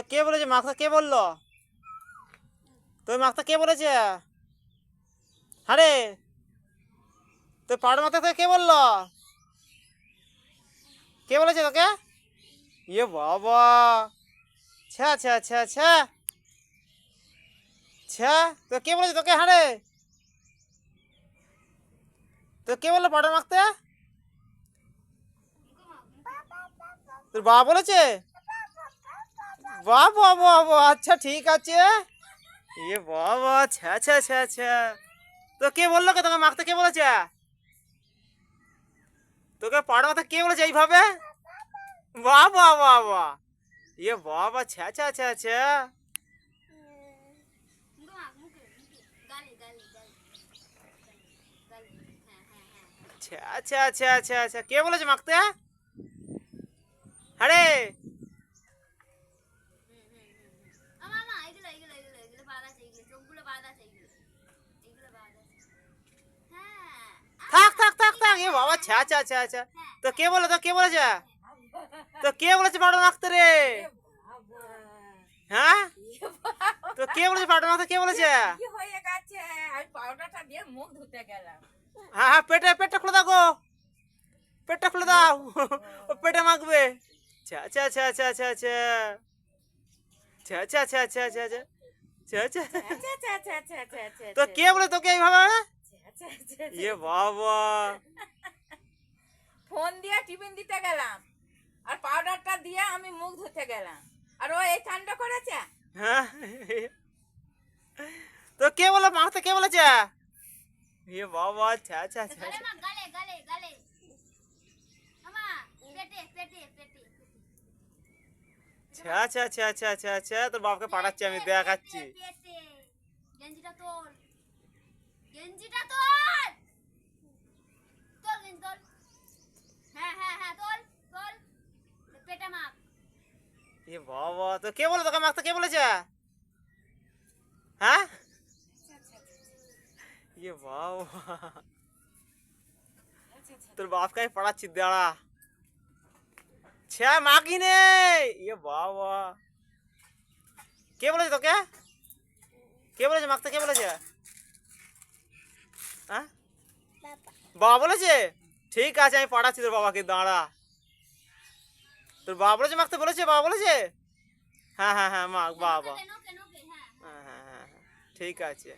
কে বলেছে মাখতে? কে বললো? তুই মাখতে কে বলেছে? আরে তুই পাউডার মাখতে তোকে কে বললো? কে বলেছে তোকে? ইয়ে বাবা, ছ্যা ছ্যা ছ্যা ছ্যা ছ্যা, তো কে বলেছে তোকে? হারে তো কে বললো পাউডার মাখতে? তোর বাবা বলেছে? বাবা বাবা, আচ্ছা ঠিক আছে। ইয়ে বাবা, ছ্যা ছ্যা ছ্যা ছ্যা, তো কে বললো? কে তোকে মাখতে কে বলেছে? তোকে পাউডার মাখতে কে বলেছে এইভাবে? বাবা বাবা, ইয়ে বাবা, ছ্যা ছ্যা ছ্যা ছ্যা ছ্যা ছ্যা ছ্যা ছ্যা ছ্যা, কে বলেছে মাখতে? আরে থাক থাক থাক থাক, এ বাবা, ছ্যা ছ্যা ছ্যা ছ্যা, তো কে বলে? তো কে বলেছে? তো কে বলেছে পাউডার মাখতে রে? হ্যাঁ, তো কে বলেছে পাউডার মাখতে? কে বলেছে? কি হয়ে গেছে? আমি পাউডারটা দিয়ে মুখ ধুতে গেলাম। হ্যাঁ হ্যাঁ, পেটটা খুলে দাও গো, পেটটা খুলে দাও, ও পেটে মাখবে। ছ্যা ছ্যা ছ্যা ছ্যা ছ্যা ছ্যা ছ্যা ছ্যা ছ্যা ছ্যা ছ্যা ছ্যা ছ্যা ছ্যা, ছ্যা ছ্যা ছ্যা ছ্যা ছ্যা ছ্যা তো কে বলে তোকে এইভাবে? ছ্যা ছ্যা ছ্যা। ইয়ে বাবা, ফোন দিয়ে টিফিন দিতে গেলাম আর পাউডারটা দিয়ে আমি মুখ ধুতে গেলাম আর ও এই কাণ্ড করেছে। হ্যাঁ, তো কে বলে মাখতে? কে বলেছে? ইয়ে বাবা, ছ্যা ছ্যা ছ্যা ছ্যা ছ্যা ছ্যা ছ্যা ছ্যা ছ্যা ছ্যা, তোর বাপকে পাঠাচ্ছি, আমি দেখাচ্ছি। গেঞ্জিটা তোল, গেঞ্জিটা তোল, তোল গেঞ্জি তোল, হ্যাঁ হ্যাঁ হ্যাঁ তোল তোল, পেটে মাখ। ইয়ে বাবা, তো কে বলে তোকে মাখতে? কে বলেছে? হ্যাঁ, ইয়ে বাবা, তোর বাপকে আমি পাঠাচ্ছি, দাঁড়া। ছ্যা, মাখি নে। ইয়ে বাবা, কে বলেছে তোকে? কে বলেছে মাখতে? কে বলেছে? হ্যাঁ, বাবা বলেছে? ঠিক আছে, আমি পাঠাচ্ছি তোর বাবাকে, দাঁড়া। তোর বাবা বলেছে মাখতে? বলেছে বাবা বলেছে? হ্যাঁ হ্যাঁ হ্যাঁ, মাখ বাবা। কেন কেন, হ্যাঁ হ্যাঁ হ্যাঁ হ্যাঁ, ঠিক আছে।